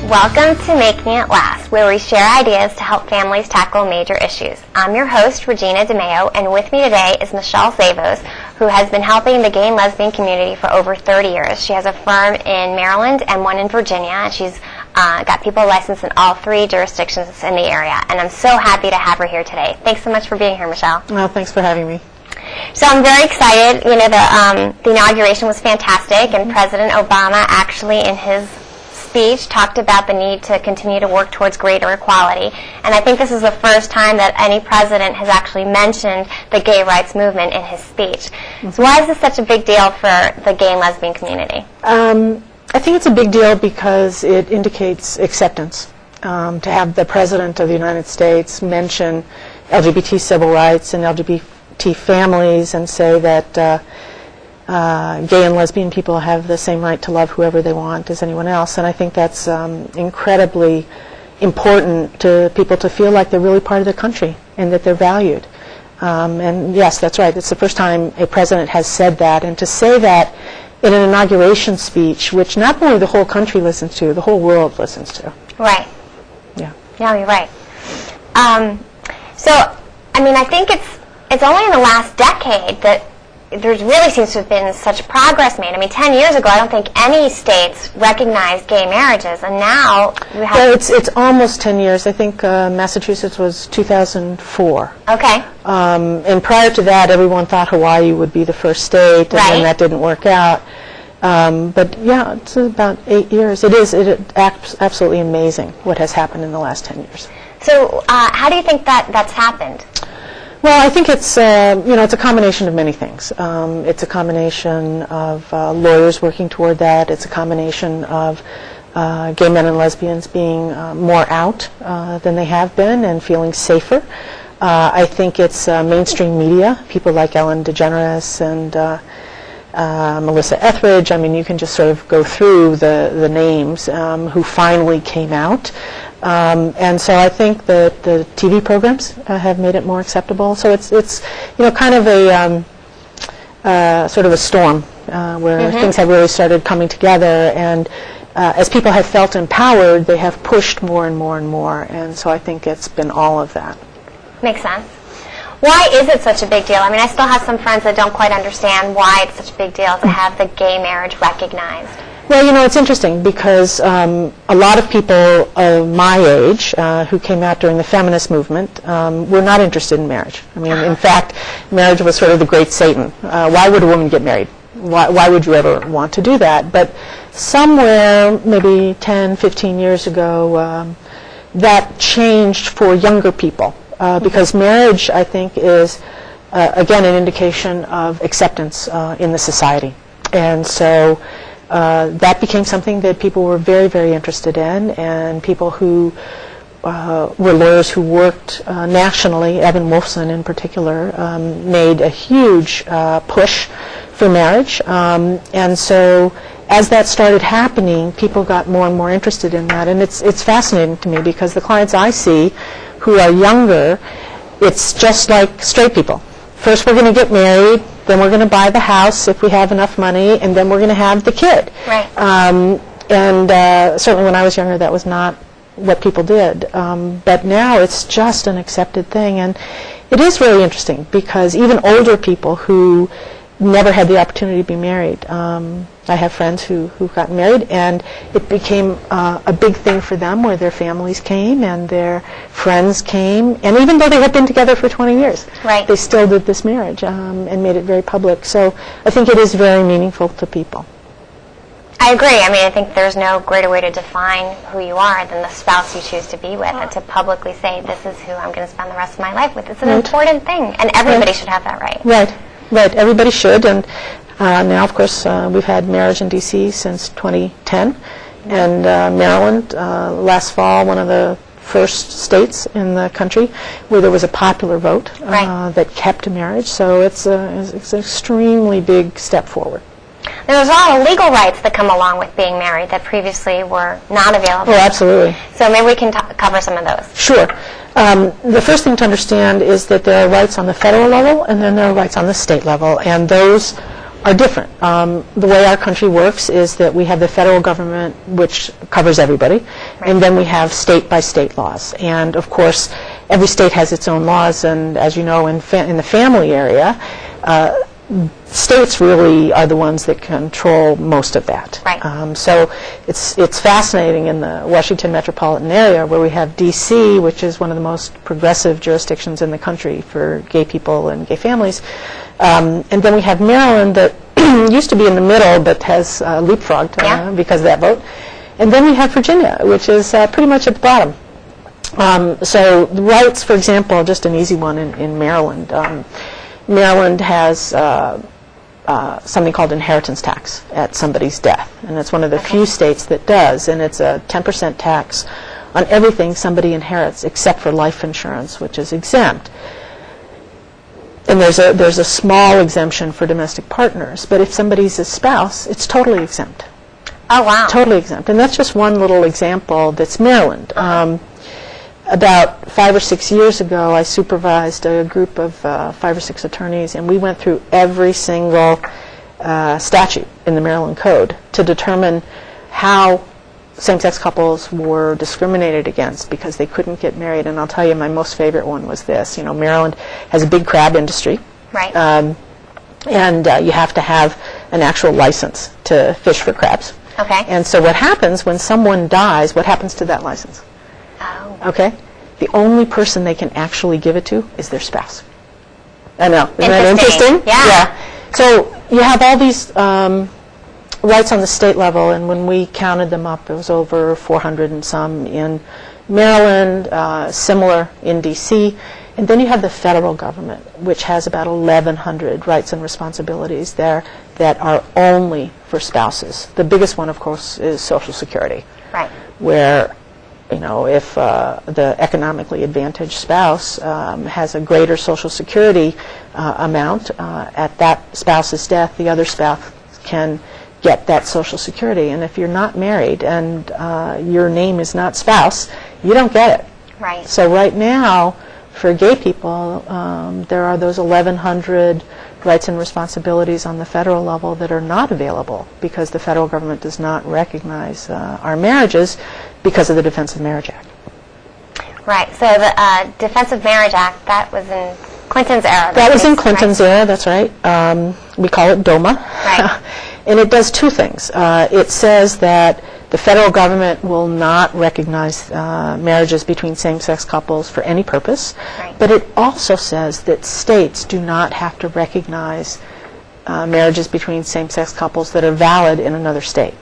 Welcome to Making It Last, where we share ideas to help families tackle major issues. I'm your host, Regina DeMeo, and with me today is Michelle Zavos, who has been helping the gay and lesbian community for over 30 years. She has a firm in Maryland and one in Virginia, and she's got people licensed in all 3 jurisdictions in the area. And I'm so happy to have her here today. Thanks so much for being here, Michelle. Well, thanks for having me. So I'm very excited. You know, the inauguration was fantastic, and President Obama actually in his speech talked about the need to continue to work towards greater equality. And I think this is the first time that any president has actually mentioned the gay rights movement in his speech. So why is this such a big deal for the gay and lesbian community? I think it's a big deal because it indicates acceptance. To have the President of the United States mention LGBT civil rights and LGBT families and say that gay and lesbian people have the same right to love whoever they want as anyone else. And I think that's incredibly important to people to feel like they're really part of the country and that they're valued. And yes, that's right. It's the first time a president has said that. And to say that in an inauguration speech, which not only the whole country listens to, the whole world listens to. Right. Yeah. No, you're right. So, I mean, I think it's only in the last decade that there really seems to have been such progress made. I mean, 10 years ago, I don't think any states recognized gay marriages, and now you have... Well, it's almost 10 years. I think Massachusetts was 2004. Okay. And prior to that, everyone thought Hawaii would be the first state, and then that didn't work out. But yeah, it's about 8 years. It is absolutely amazing what has happened in the last 10 years. So how do you think that's happened? Well, I think it's it's a combination of many things. It's a combination of lawyers working toward that. It's a combination of gay men and lesbians being more out than they have been and feeling safer. I think it's mainstream media, people like Ellen DeGeneres and Melissa Etheridge. I mean, you can just sort of go through the names who finally came out. And so I think that the TV programs have made it more acceptable. So it's kind of a sort of a storm where things have really started coming together. And as people have felt empowered, they have pushed more and more and more. And so I think it's been all of that. Makes sense. Why is it such a big deal? I mean, I still have some friends that don't quite understand why it's such a big deal to have the gay marriage recognized. Well, it's interesting because a lot of people of my age who came out during the feminist movement were not interested in marriage. I mean, in fact, marriage was sort of the great Satan. Why would a woman get married? Why would you ever want to do that? But somewhere, maybe 10, 15 years ago, that changed for younger people because marriage, I think, is, again, an indication of acceptance in the society. And so that became something that people were very, very interested in, and people who were lawyers who worked nationally, Evan Wolfson in particular, made a huge push for marriage. And so as that started happening, people got more and more interested in that. And it's fascinating to me because the clients I see who are younger, it's just like straight people. First we're going to get married, then we're going to buy the house if we have enough money, and then we're going to have the kid. Right. And certainly when I was younger, that was not what people did. But now it's just an accepted thing. And it is really interesting because even older people who never had the opportunity to be married, I have friends who got married, and it became a big thing for them where their families came and their friends came, and even though they had been together for 20 years, they still did this marriage and made it very public. So I think it is very meaningful to people. I agree. I mean, I think there's no greater way to define who you are than the spouse you choose to be with, and to publicly say, this is who I'm going to spend the rest of my life with. It's an important thing, and everybody should have that right. Right, everybody should, and now, of course, we've had marriage in D.C. since 2010, and Maryland, last fall, one of the first states in the country where there was a popular vote that kept marriage, so it's an extremely big step forward. There's a lot of legal rights that come along with being married that previously were not available. Oh, absolutely. So maybe we can cover some of those. Sure. The first thing to understand is that there are rights on the federal level and then there are rights on the state level, and those are different. The way our country works is that we have the federal government, which covers everybody, and then we have state-by-state laws. And, of course, every state has its own laws, and as you know, in the family area, states really are the ones that control most of that. Right. So it's fascinating in the Washington metropolitan area where we have D.C., which is one of the most progressive jurisdictions in the country for gay people and gay families. And then we have Maryland that used to be in the middle but has leapfrogged because of that vote. And then we have Virginia, which is pretty much at the bottom. So the rights, for example, just an easy one in Maryland. Maryland has something called inheritance tax at somebody's death, and it's one of the few states that does, and it's a 10% tax on everything somebody inherits except for life insurance, which is exempt. And there's a small exemption for domestic partners, but if somebody's a spouse, it's totally exempt. Oh, wow. Totally exempt. And that's just one little example that's Maryland. About 5 or 6 years ago, I supervised a group of 5 or 6 attorneys, and we went through every single statute in the Maryland Code to determine how same-sex couples were discriminated against because they couldn't get married. And I'll tell you, my most favorite one was this. You know, Maryland has a big crab industry. Right. And you have to have an actual license to fish for crabs. Okay. And so what happens when someone dies, what happens to that license? Oh. Okay? The only person they can actually give it to is their spouse. I know. Isn't that interesting? Yeah. So you have all these rights on the state level, and when we counted them up, it was over 400 and some in Maryland, similar in D.C., and then you have the federal government, which has about 1,100 rights and responsibilities there that are only for spouses. The biggest one, of course, is Social Security. Right. Where, you know, if the economically advantaged spouse has a greater Social Security amount, at that spouse's death, the other spouse can get that Social Security. And if you're not married and your name is not spouse, you don't get it. Right. So right now, for gay people, there are those 1,100 rights and responsibilities on the federal level that are not available because the federal government does not recognize our marriages because of the Defense of Marriage Act. Right. So the Defense of Marriage Act, that was in Clinton's era. That was in Clinton's era, that's right. We call it DOMA. Right. And it does two things. It says that the federal government will not recognize marriages between same-sex couples for any purpose. Right. But it also says that states do not have to recognize marriages between same-sex couples that are valid in another state.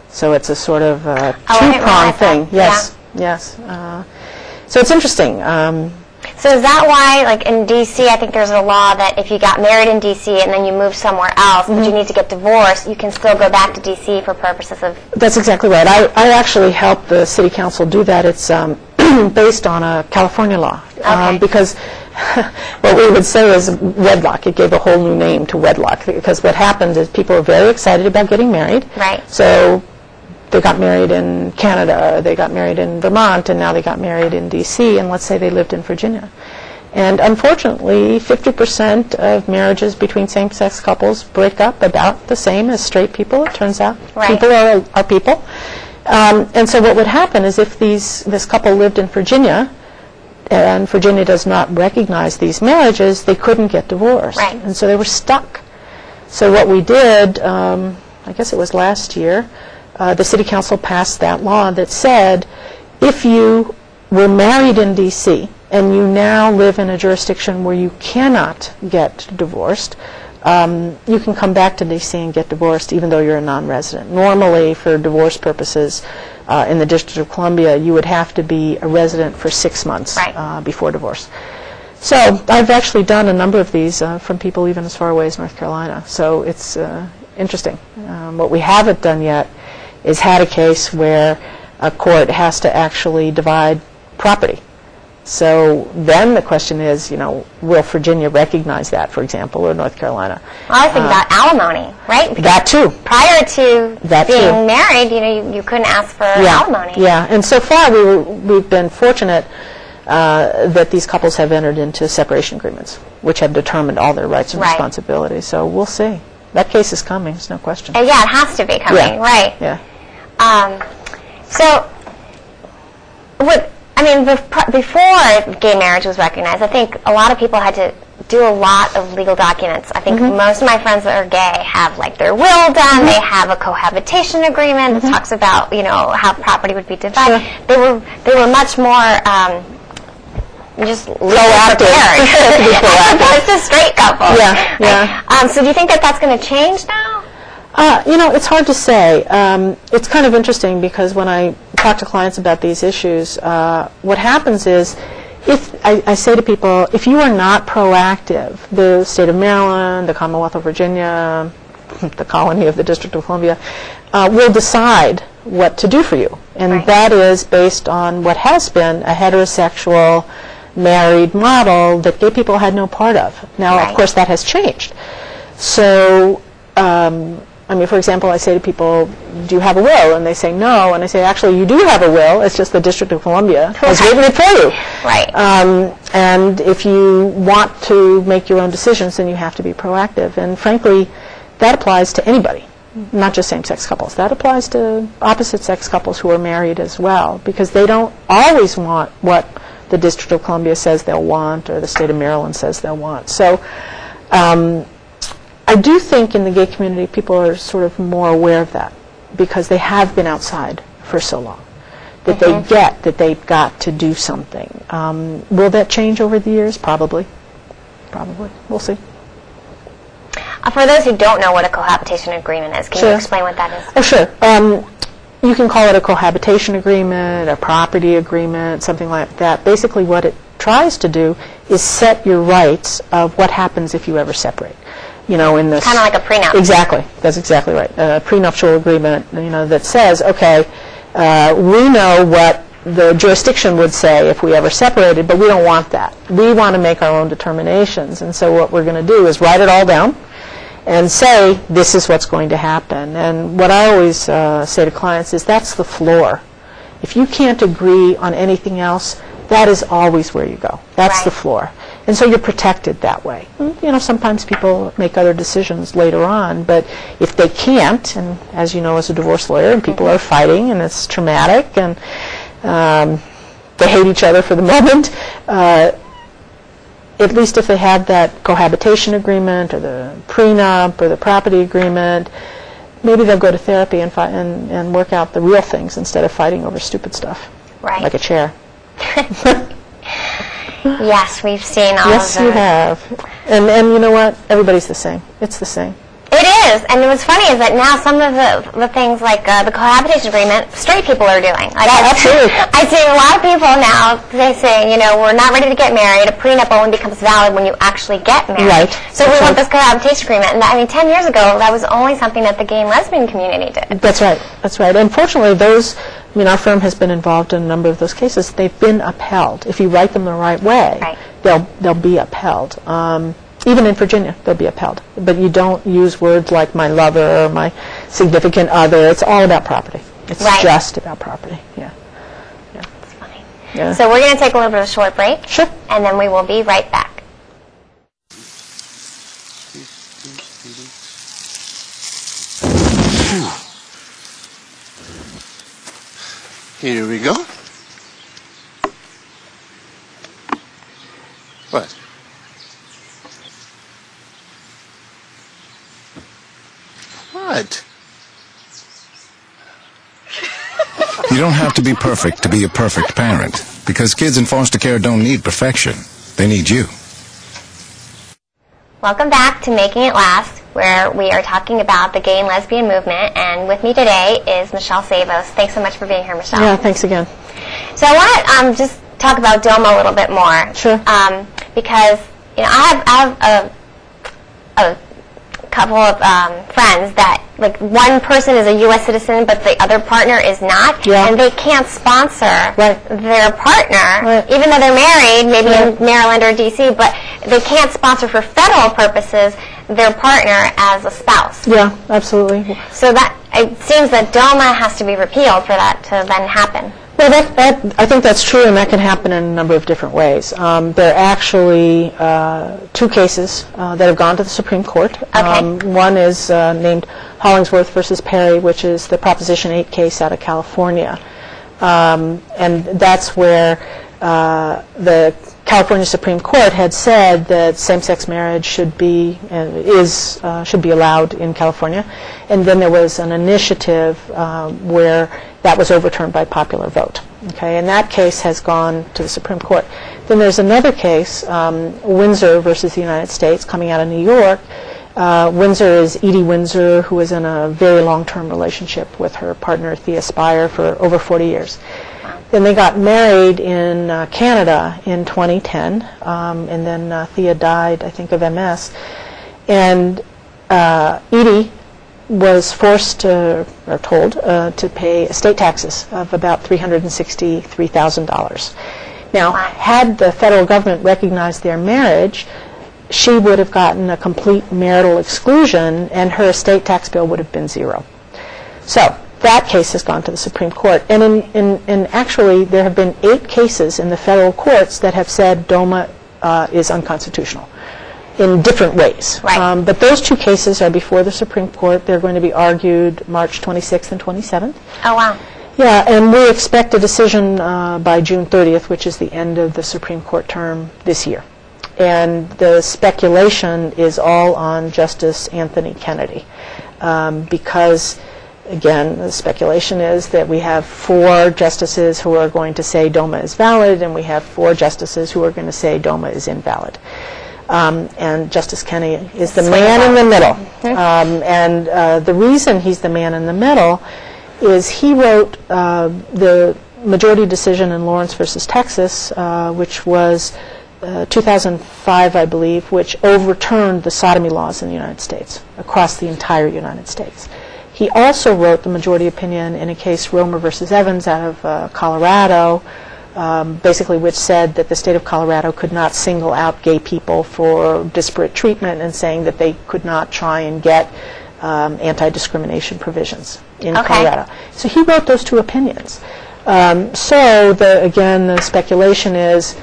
So it's a sort of two-pronged thing. Yes, yes. So it's interesting. So is that why, like in D.C., I think there's a law that if you got married in D.C. and then you moved somewhere else, but you need to get divorced, you can still go back to D.C. for purposes of... That's exactly right. I actually helped the city council do that. It's based on a California law. Okay. Because what we would say is wedlock. It gave a whole new name to wedlock. Because what happened is people were very excited about getting married. Right. So they got married in Canada, or they got married in Vermont, and now they got married in D.C., and let's say they lived in Virginia. And unfortunately, 50% of marriages between same-sex couples break up about the same as straight people, it turns out. Right. People are people. And so what would happen is if this couple lived in Virginia, and Virginia does not recognize these marriages, they couldn't get divorced. Right. And so they were stuck. So what we did, I guess it was last year, the city council passed that law that said if you were married in D.C. and you now live in a jurisdiction where you cannot get divorced, you can come back to D.C. and get divorced even though you're a non-resident. Normally, for divorce purposes, in the District of Columbia, you would have to be a resident for 6 months before divorce. So I've actually done a number of these from people even as far away as North Carolina. So it's interesting. What we haven't done yet is had a case where a court has to actually divide property. So then the question is, you know, will Virginia recognize that, for example, or North Carolina? Well, I think about alimony, right? Because that too. Prior to being married, you know, you couldn't ask for alimony. Yeah, and so far we've been fortunate that these couples have entered into separation agreements, which have determined all their rights and responsibilities. So we'll see. that case is coming. There's no question. Yeah, it has to be coming, right? Yeah. So, before gay marriage was recognized, I think a lot of people had to do a lot of legal documents. I think most of my friends that are gay have like their will done. They have a cohabitation agreement that talks about how property would be divided. Sure. They were much more just proactive. It's a straight couple. Yeah, yeah. So do you think that that's going to change now? It's hard to say. It's kind of interesting because when I talk to clients about these issues, what happens is, if I say to people, if you are not proactive, the state of Maryland, the Commonwealth of Virginia, the colony of the District of Columbia, will decide what to do for you. And that is based on what has been a heterosexual married model that gay people had no part of. Now, of course, that has changed. So, for example, I say to people, do you have a will? And they say no. And I say, actually, you do have a will. It's just the District of Columbia has written it for you. Right. And if you want to make your own decisions, then you have to be proactive. And frankly, that applies to anybody, not just same-sex couples. That applies to opposite-sex couples who are married as well, because they don't always want what the District of Columbia says they'll want or the state of Maryland says they'll want. So I do think in the gay community people are sort of more aware of that because they have been outside for so long, that they get that they've got to do something. Will that change over the years? Probably. Probably. We'll see. For those who don't know what a cohabitation agreement is, can you explain what that is? Oh, sure. You can call it a cohabitation agreement, a property agreement, something like that. Basically what it tries to do is set your rights of what happens if you ever separate. In this kind of like a prenup. Exactly. That's exactly right. A prenuptial agreement, that says, okay, we know what the jurisdiction would say if we ever separated, but we don't want that. We want to make our own determinations. And so what we're going to do is write it all down and say, this is what's going to happen. And what I always say to clients is that's the floor. If you can't agree on anything else, that is always where you go. That's the floor. And so you're protected that way. Sometimes people make other decisions later on, but if they can't, and as you know as a divorce lawyer, and people are fighting, and it's traumatic, and they hate each other for the moment, at least if they have that cohabitation agreement or the prenup or the property agreement, maybe they'll go to therapy and work out the real things instead of fighting over stupid stuff, like a chair. Yes, we've seen all of Yes, you have. And you know what? Everybody's the same. It's the same. It is. And what's funny is that now some of the things like the cohabitation agreement, straight people are doing. Absolutely. I see a lot of people now, they say, we're not ready to get married. A prenup only becomes valid when you actually get married. Right. So we want this cohabitation agreement. And 10 years ago, that was only something that the gay and lesbian community did. That's right. That's right. And fortunately, our firm has been involved in a number of those cases. They've been upheld. If you write them the right way, they'll be upheld. Even in Virginia, they'll be upheld. But you don't use words like my lover or my significant other. It's all about property. It's just about property. Yeah. That's funny. Yeah. So we're going to take a little bit of a short break. Sure. And then we will be right back. Here we go. What? What? You don't have to be perfect to be a perfect parent, because kids in foster care don't need perfection. They need you. Welcome back to Making It Last, where we are talking about the gay and lesbian movement. And with me today is Michelle Zavos. Thanks so much for being here, Michelle. Yeah, thanks again. So I want to just talk about DOMA a little bit more. Sure. Because I have a couple of friends that, like, one person is a U.S. citizen, but the other partner is not, and they can't sponsor their partner, even though they're married, maybe in Maryland or D.C., but they can't sponsor for federal purposes their partner as a spouse. Yeah, absolutely. So that it seems that DOMA has to be repealed for that to then happen. Well, I think that's true, and that can happen in a number of different ways. There are actually two cases that have gone to the Supreme Court. Okay. One is named Hollingsworth versus Perry, which is the Proposition 8 case out of California. And that's where the California Supreme Court had said that same-sex marriage should be allowed in California, and then there was an initiative where that was overturned by popular vote. Okay, and that case has gone to the Supreme Court. Then there's another case, Windsor versus the United States, coming out of New York. Windsor is Edie Windsor, who was in a very long-term relationship with her partner, Thea Spire, for over 40 years. Then they got married in Canada in 2010, and then Thea died, I think, of MS. And Edie was forced to, or told, to pay estate taxes of about $363,000. Now, had the federal government recognized their marriage, she would have gotten a complete marital exclusion, and her estate tax bill would have been zero. So that case has gone to the Supreme Court. And in actually, there have been 8 cases in the federal courts that have said DOMA is unconstitutional in different ways. Right. But those 2 cases are before the Supreme Court. They're going to be argued March 26th and 27th. Oh, wow. Yeah, and we expect a decision by June 30th, which is the end of the Supreme Court term this year. And the speculation is all on Justice Anthony Kennedy, because, again, the speculation is that we have 4 justices who are going to say DOMA is valid, and we have 4 justices who are going to say DOMA is invalid. And Justice Kennedy is the man in the middle. And the reason he's the man in the middle is he wrote the majority decision in Lawrence versus Texas, which was 2005, I believe, which overturned the sodomy laws in the United States, across the entire United States. He also wrote the majority opinion in a case, Romer versus Evans, out of Colorado, basically which said that the state of Colorado could not single out gay people for disparate treatment, and saying that they could not try and get anti-discrimination provisions in Colorado. So he wrote those 2 opinions. So, again, the speculation is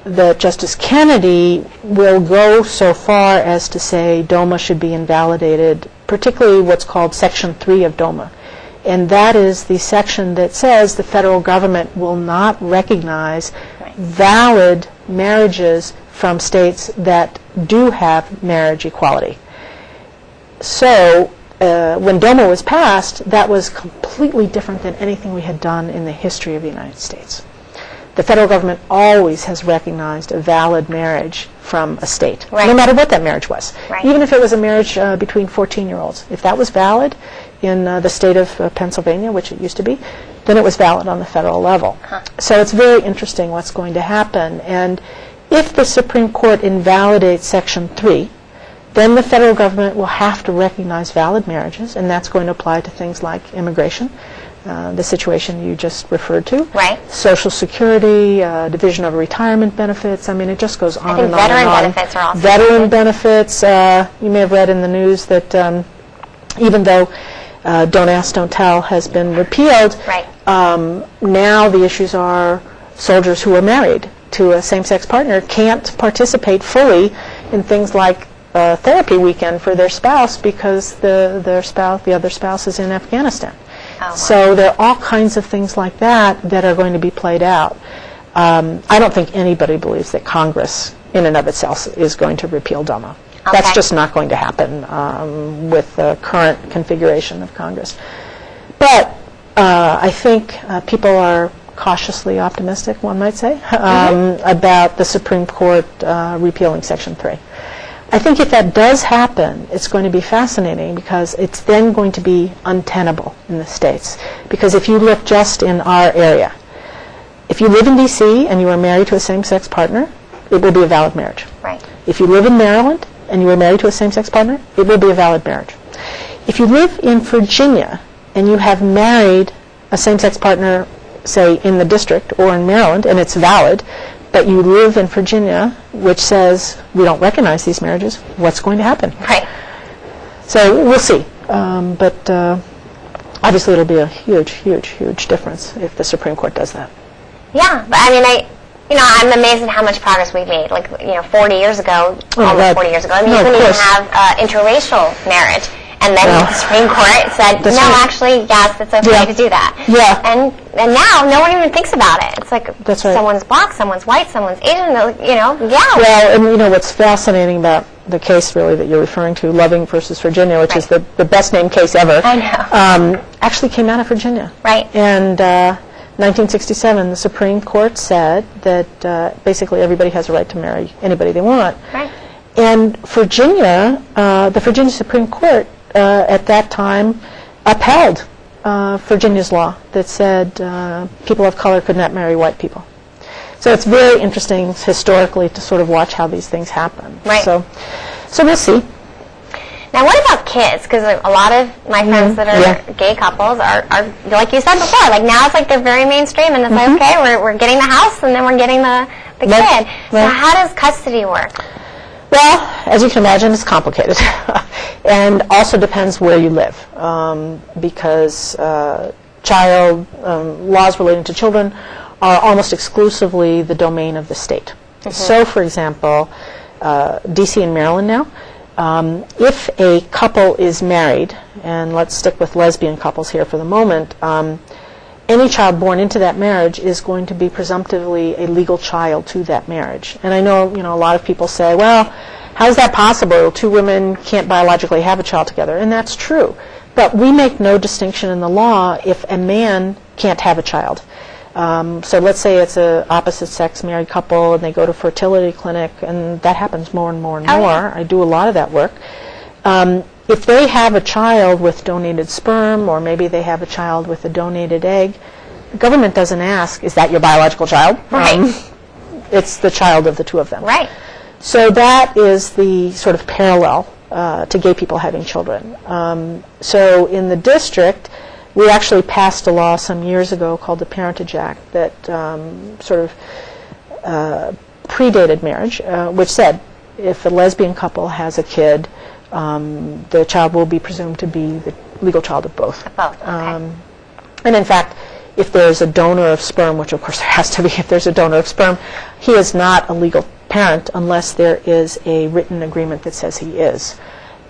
that Justice Kennedy will go so far as to say DOMA should be invalidated, particularly what's called Section 3 of DOMA. And that is the section that says the federal government will not recognize valid marriages from states that do have marriage equality. So when DOMA was passed, that was completely different than anything we had done in the history of the United States. The federal government always has recognized a valid marriage from a state, no matter what that marriage was. Even if it was a marriage between 14-year-olds. If that was valid in the state of Pennsylvania, which it used to be, then it was valid on the federal level. So it's very interesting what's going to happen. And if the Supreme Court invalidates Section 3, then the federal government will have to recognize valid marriages, and that's going to apply to things like immigration, the situation you just referred to, Social Security, division of retirement benefits. I mean, it just goes on and on and on. Veteran benefits are also veteran benefits. You may have read in the news that even though Don't Ask, Don't Tell has been repealed, now the issues are soldiers who are married to a same-sex partner can't participate fully in things like therapy weekend for their spouse because the other spouse is in Afghanistan. So there are all kinds of things like that that are going to be played out. I don't think anybody believes that Congress in and of itself is going to repeal DOMA. That's just not going to happen with the current configuration of Congress. But I think people are cautiously optimistic, one might say, about the Supreme Court repealing Section 3. I think if that does happen, it's going to be fascinating because it's then going to be untenable in the states. Because if you look just in our area, if you live in D.C. and you are married to a same-sex partner, it will be a valid marriage. If you live in Maryland and you are married to a same-sex partner, it will be a valid marriage. If you live in Virginia and you have married a same-sex partner, say, in the district or in Maryland, and it's valid, but you live in Virginia, which says we don't recognize these marriages, what's going to happen? So we'll see. But obviously it'll be a huge, huge, huge difference if the Supreme Court does that. Yeah, but I mean, I'm amazed at how much progress we've made. Like, 40 years ago, almost 40 years ago, I mean, you couldn't even have interracial marriage. And then the Supreme Court said, actually, yes, it's okay to do that. Yeah. And now no one even thinks about it. It's like someone's black, someone's white, someone's Asian, Well, and what's fascinating about the case really that you're referring to, Loving versus Virginia, which is the best named case ever, I know. Actually came out of Virginia. Right. And 1967, the Supreme Court said that basically everybody has a right to marry anybody they want. Right. And Virginia, the Virginia Supreme Court at that time upheld Virginia's law that said people of color could not marry white people. So it's very interesting historically to sort of watch how these things happen. Right. So we'll see. Now, what about kids? Because a lot of my friends that are gay couples are, like you said before, like now it's like they're very mainstream, and it's like, okay, we're getting the house, and then we're getting the kid. Right. So how does custody work? Well, as you can imagine, it's complicated, and also depends where you live, because child laws relating to children are almost exclusively the domain of the state. So, for example, D.C. and Maryland now, if a couple is married, and let's stick with lesbian couples here for the moment, any child born into that marriage is going to be presumptively a legal child to that marriage. And I know, a lot of people say, well, how is that possible? Two women can't biologically have a child together. And that's true. But we make no distinction in the law if a man can't have a child. So let's say it's an opposite-sex married couple, and they go to fertility clinic, and that happens more and more and more. Yeah. I do a lot of that work. If they have a child with donated sperm, or maybe they have a child with a donated egg, the government doesn't ask, is that your biological child? Right. It's the child of the two of them. Right. So that is the sort of parallel to gay people having children. So in the district, we actually passed a law some years ago called the Parentage Act that sort of predated marriage, which said if a lesbian couple has a kid, the child will be presumed to be the legal child of both. Both, okay. And in fact, if there's a donor of sperm, which of course there has to be if there's a donor of sperm, he is not a legal parent unless there is a written agreement that says he is.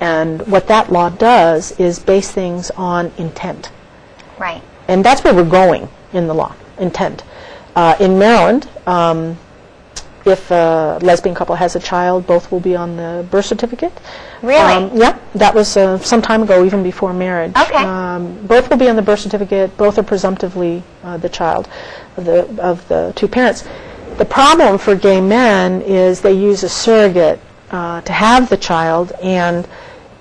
And what that law does is base things on intent. Right. And that's where we're going in the law, intent. In Maryland, if a lesbian couple has a child, both will be on the birth certificate. Really? Yeah, that was some time ago, even before marriage. Okay. Both will be on the birth certificate. Both are presumptively the child of the two parents. The problem for gay men is they use a surrogate to have the child, and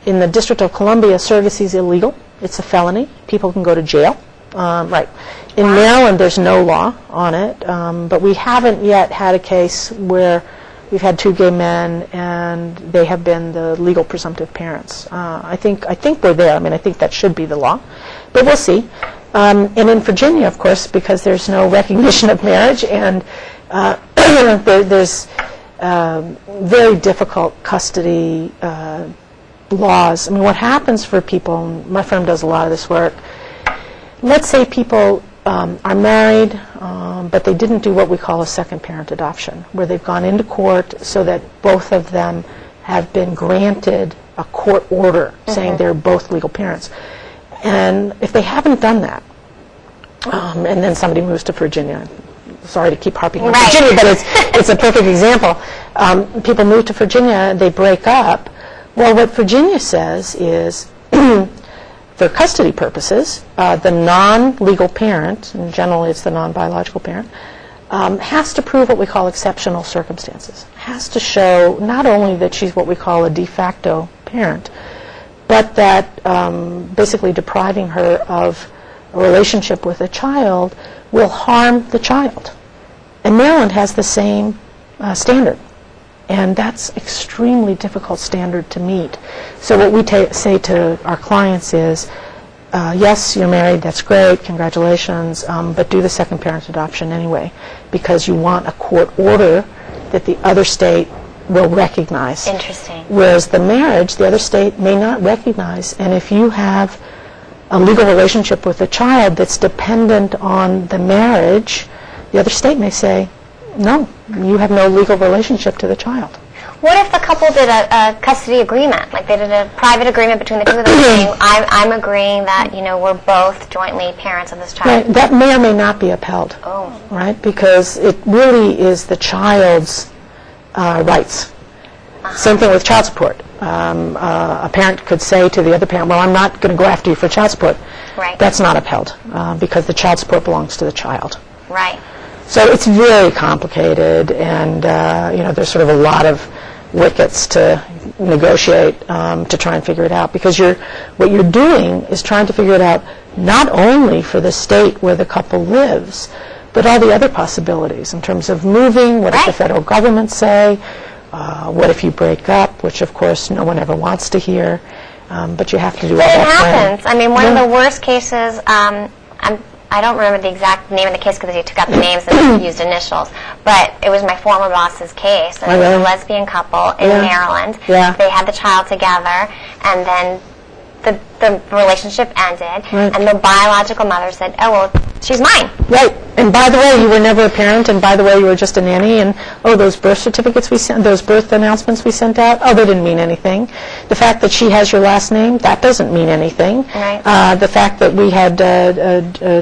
in the District of Columbia, surrogacy is illegal. It's a felony. People can go to jail. Right. In Maryland, there's no law on it, but we haven't yet had a case where we've had two gay men and they have been the legal presumptive parents. I think we're there. I mean, I think that should be the law, but we'll see. And in Virginia, of course, because there's no recognition of marriage, and there's very difficult custody laws. I mean, what happens for people, and my firm does a lot of this work, let's say people are married, but they didn't do what we call a second parent adoption, where they've gone into court so that both of them have been granted a court order saying they're both legal parents. And if they haven't done that, and then somebody moves to Virginia, sorry to keep harping on Virginia, but it's a perfect example. People move to Virginia, they break up. Well, what Virginia says is, for custody purposes, the non-legal parent, and generally it's the non-biological parent, has to prove what we call exceptional circumstances. Has to show not only that she's what we call a de facto parent, but that basically depriving her of a relationship with a child will harm the child. And Maryland has the same standard. And that's extremely difficult standard to meet. So what we say to our clients is, yes, you're married, that's great, congratulations, but do the second parent adoption anyway, because you want a court order that the other state will recognize. Interesting. Whereas the marriage, the other state may not recognize. And if you have a legal relationship with a child that's dependent on the marriage, the other state may say, no, you have no legal relationship to the child. What if the couple did a custody agreement, like they did a private agreement between the two of them, saying, I'm agreeing that, we're both jointly parents of this child? Right. That may or may not be upheld. Oh. Right? Because it really is the child's rights. Same thing with child support. A parent could say to the other parent, well, I'm not going to go after you for child support. Right. That's not upheld because the child support belongs to the child. Right. So it's very complicated, and there's sort of a lot of wickets to negotiate to try and figure it out, because what you're doing is trying to figure it out not only for the state where the couple lives, but all the other possibilities in terms of moving. What does the federal government say? What if you break up, which of course no one ever wants to hear, but you have to do all that. It happens. I mean, one of the worst cases, I don't remember the exact name of the case because he took out the names and used initials, but it was my former boss's case. And it was a lesbian couple in Maryland. Yeah. They had the child together, and then the relationship ended, and the biological mother said, oh, well, she's mine. Right. And by the way, you were never a parent, and by the way, you were just a nanny, and those birth certificates we sent, those birth announcements we sent out, they didn't mean anything. The fact that she has your last name, that doesn't mean anything. Right. The fact that we had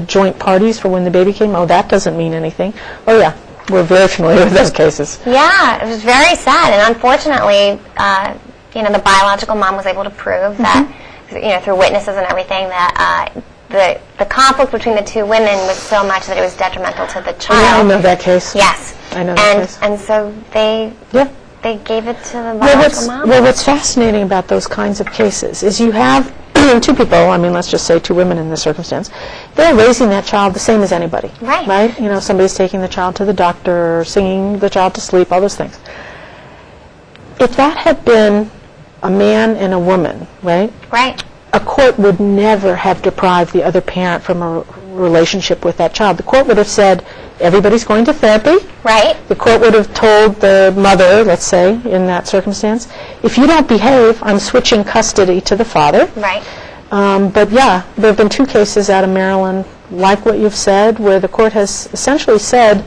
joint parties for when the baby came, that doesn't mean anything. Oh, yeah. We're very familiar with those cases. Yeah, it was very sad, and unfortunately, the biological mom was able to prove that, through witnesses and everything, that the conflict between the two women was so much that it was detrimental to the child. Yeah, I know that case. Yes. I know that case. And so they gave it to the biological mom. Well, what's fascinating about those kinds of cases is you have two people, let's just say two women in this circumstance, they're raising that child the same as anybody. Right. Right? Somebody's taking the child to the doctor, or singing the child to sleep, all those things. If that had been a man and a woman, right? Right. A court would never have deprived the other parent from a relationship with that child. The court would have said, everybody's going to therapy. Right. The court would have told the mother, let's say, in that circumstance, if you don't behave, I'm switching custody to the father. Right. But yeah, there have been two cases out of Maryland, like what you've said, where the court has essentially said,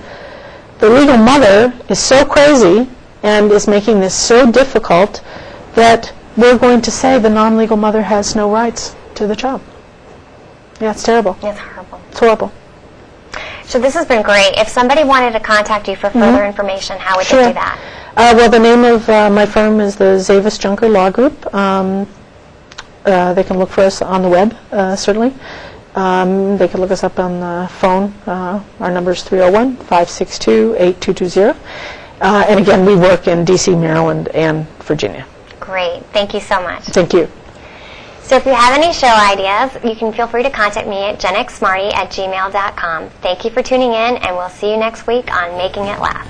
the legal mother is so crazy and is making this so difficult that we're going to say the non-legal mother has no rights to the child. Yeah, it's terrible. It's horrible. It's horrible. So this has been great. If somebody wanted to contact you for further information, how would they do that? Well, the name of my firm is the Zavos Junker Law Group. They can look for us on the web, certainly. They can look us up on the phone. Our number is 301-562-8220. And again, we work in D.C., Maryland, and Virginia. Great. Thank you so much. Thank you. So if you have any show ideas, you can feel free to contact me at genxsmarty@gmail.com. Thank you for tuning in, and we'll see you next week on Making It Last.